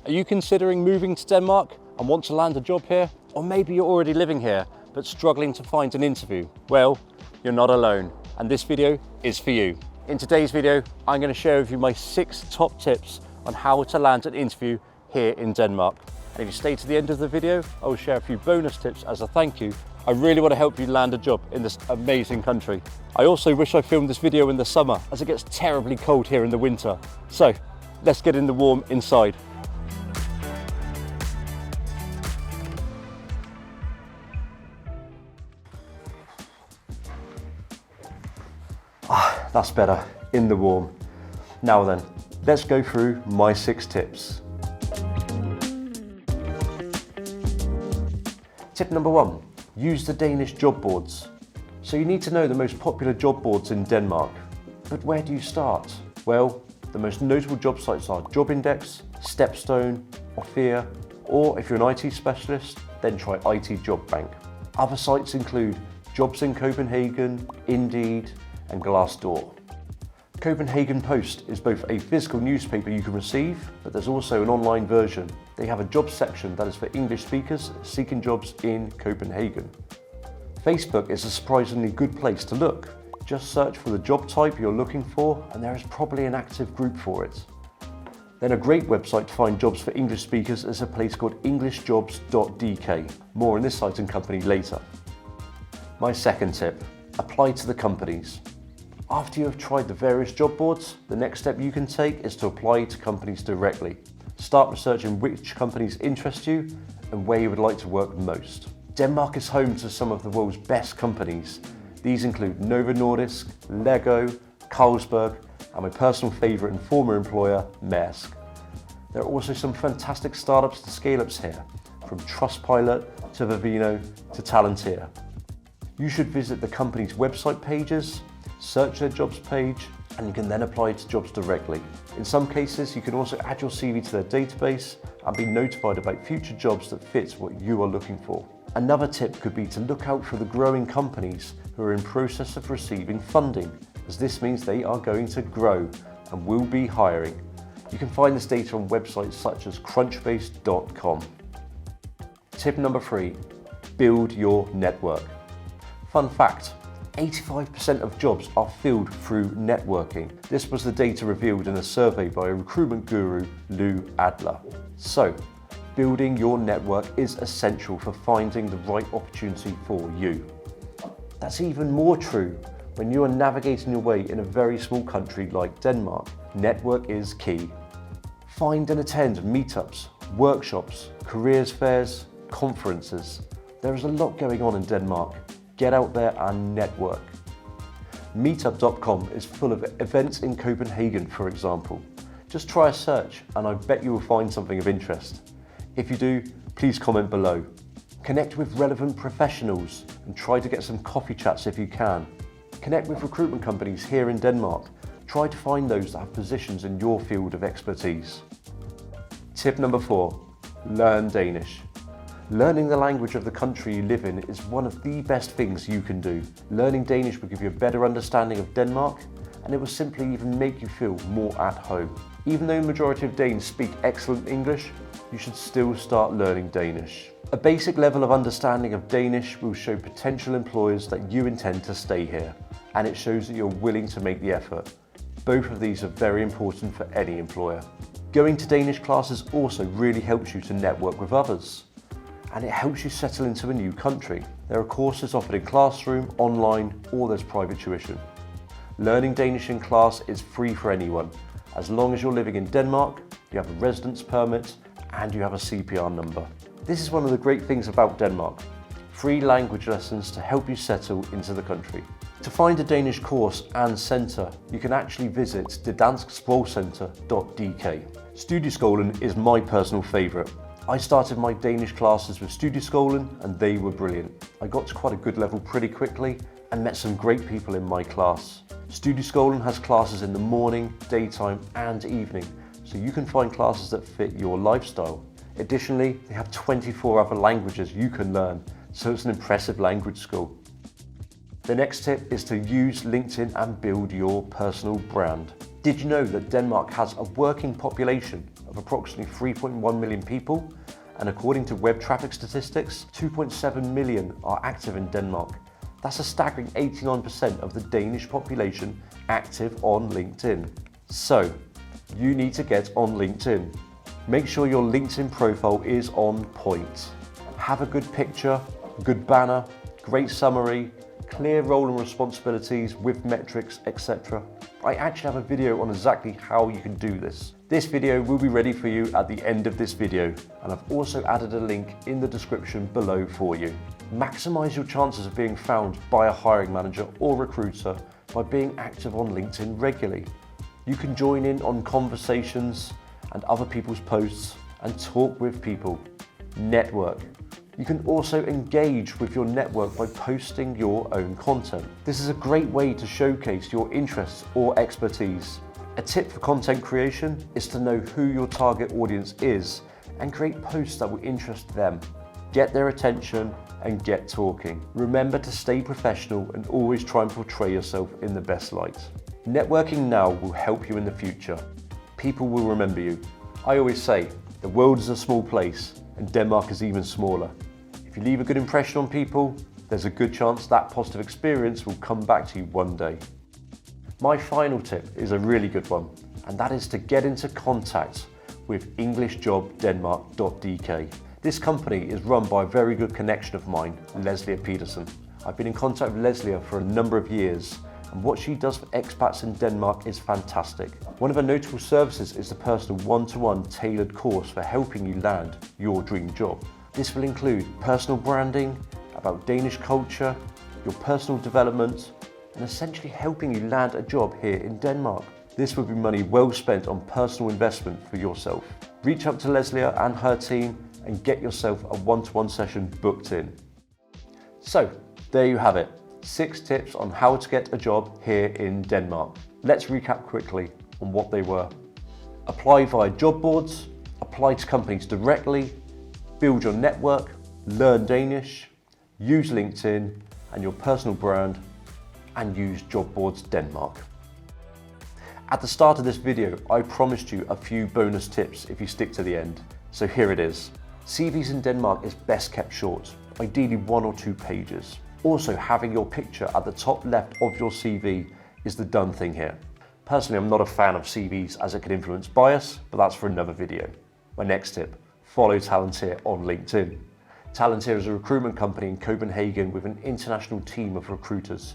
Are you considering moving to Denmark and want to land a job here? Or maybe you're already living here but struggling to find an interview? Well, you're not alone, and this video is for you. In today's video, I'm going to share with you my 6 top tips on how to land an interview here in Denmark. And if you stay to the end of the video, I will share a few bonus tips as a thank you. I really want to help you land a job in this amazing country. I also wish I filmed this video in the summer, as it gets terribly cold here in the winter. So let's get in the warm inside. That's better, in the warm. Now then, let's go through my 6 tips. Tip number 1, use the Danish job boards. So you need to know the most popular job boards in Denmark. But where do you start? Well, the most notable job sites are Job Index, Stepstone, Offer, or if you're an IT specialist, then try IT Job Bank. Other sites include Jobs in Copenhagen, Indeed, and Glassdoor. Copenhagen Post is both a physical newspaper you can receive, but there's also an online version. They have a job section that is for English speakers seeking jobs in Copenhagen. Facebook is a surprisingly good place to look. Just search for the job type you're looking for, and there is probably an active group for it. Then a great website to find jobs for English speakers is a place called englishjobs.dk. More on this site and company later. My second tip, apply to the companies. After you have tried the various job boards, the next step you can take is to apply to companies directly. Start researching which companies interest you and where you would like to work most. Denmark is home to some of the world's best companies. These include Novo Nordisk, Lego, Carlsberg, and my personal favourite and former employer, Maersk. There are also some fantastic startups to scale-ups here, from Trustpilot to Vivino to Palantir. You should visit the company's website pages, search their jobs page, and you can then apply to jobs directly. In some cases, you can also add your CV to their database and be notified about future jobs that fit what you are looking for. Another tip could be to look out for the growing companies who are in process of receiving funding, as this means they are going to grow and will be hiring. You can find this data on websites such as crunchbase.com. Tip number 3, build your network. Fun fact, 85% of jobs are filled through networking. This was the data revealed in a survey by a recruitment guru, Lou Adler. So, building your network is essential for finding the right opportunity for you. That's even more true when you are navigating your way in a very small country like Denmark. Network is key. Find and attend meetups, workshops, careers fairs, conferences. There is a lot going on in Denmark. Get out there and network. Meetup.com is full of events in Copenhagen, for example. Just try a search and I bet you will find something of interest. If you do, please comment below. Connect with relevant professionals and try to get some coffee chats if you can. Connect with recruitment companies here in Denmark. Try to find those that have positions in your field of expertise. Tip number 4, learn Danish. Learning the language of the country you live in is one of the best things you can do. Learning Danish will give you a better understanding of Denmark, and it will simply even make you feel more at home. Even though the majority of Danes speak excellent English, you should still start learning Danish. A basic level of understanding of Danish will show potential employers that you intend to stay here, and it shows that you're willing to make the effort. Both of these are very important for any employer. Going to Danish classes also really helps you to network with others, and it helps you settle into a new country. There are courses offered in classroom, online, or there's private tuition. Learning Danish in class is free for anyone, as long as you're living in Denmark, you have a residence permit, and you have a CPR number. This is one of the great things about Denmark. Free language lessons to help you settle into the country. To find a Danish course and centre, you can actually visit thedansksprogcenter.dk. Studieskolen is my personal favourite. I started my Danish classes with Studieskolen and they were brilliant. I got to quite a good level pretty quickly and met some great people in my class. Studieskolen has classes in the morning, daytime and evening, so you can find classes that fit your lifestyle. Additionally, they have 24 other languages you can learn, so it's an impressive language school. The next tip is to use LinkedIn and build your personal brand. Did you know that Denmark has a working population of approximately 3.1 million people, and according to web traffic statistics, 2.7 million are active in Denmark. That's a staggering 89% of the Danish population active on LinkedIn. So, you need to get on LinkedIn. Make sure your LinkedIn profile is on point. Have a good picture, good banner, great summary, clear role and responsibilities with metrics, etc. I actually have a video on exactly how you can do this. This video will be ready for you at the end of this video, and I've also added a link in the description below for you. Maximize your chances of being found by a hiring manager or recruiter by being active on LinkedIn regularly. You can join in on conversations and other people's posts and talk with people. Network. You can also engage with your network by posting your own content. This is a great way to showcase your interests or expertise. A tip for content creation is to know who your target audience is and create posts that will interest them. Get their attention and get talking. Remember to stay professional and always try and portray yourself in the best light. Networking now will help you in the future. People will remember you. I always say, the world is a small place and Denmark is even smaller. If you leave a good impression on people, there's a good chance that positive experience will come back to you one day. My final tip is a really good one, and that is to get into contact with EnglishJobDenmark.dk. This company is run by a very good connection of mine, Leslie Peterson. I've been in contact with Leslie for a number of years, and what she does for expats in Denmark is fantastic. One of her notable services is the personal one-to-one tailored course for helping you land your dream job. This will include personal branding, about Danish culture, your personal development, and essentially helping you land a job here in Denmark. This would be money well spent on personal investment for yourself. Reach out to Leslie and her team and get yourself a one-to-one session booked in. So, there you have it. 6 tips on how to get a job here in Denmark. Let's recap quickly on what they were. Apply via job boards, apply to companies directly, build your network, learn Danish, use LinkedIn and your personal brand, and use Job Boards Denmark. At the start of this video, I promised you a few bonus tips if you stick to the end. So here it is. CVs in Denmark is best kept short, ideally 1 or 2 pages. Also, having your picture at the top left of your CV is the done thing here. Personally, I'm not a fan of CVs as it can influence bias, but that's for another video. My next tip, follow Talenteer on LinkedIn. Talenteer is a recruitment company in Copenhagen with an international team of recruiters.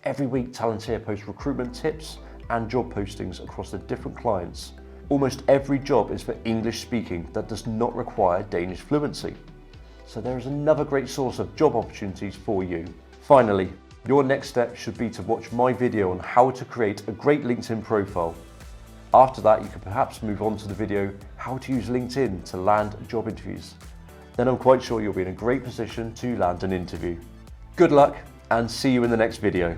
Every week, Talenteer posts recruitment tips and job postings across the different clients. Almost every job is for English speaking that does not require Danish fluency. So there is another great source of job opportunities for you. Finally, your next step should be to watch my video on how to create a great LinkedIn profile. After that, you can perhaps move on to the video how to use LinkedIn to land job interviews. Then I'm quite sure you'll be in a great position to land an interview. Good luck and see you in the next video.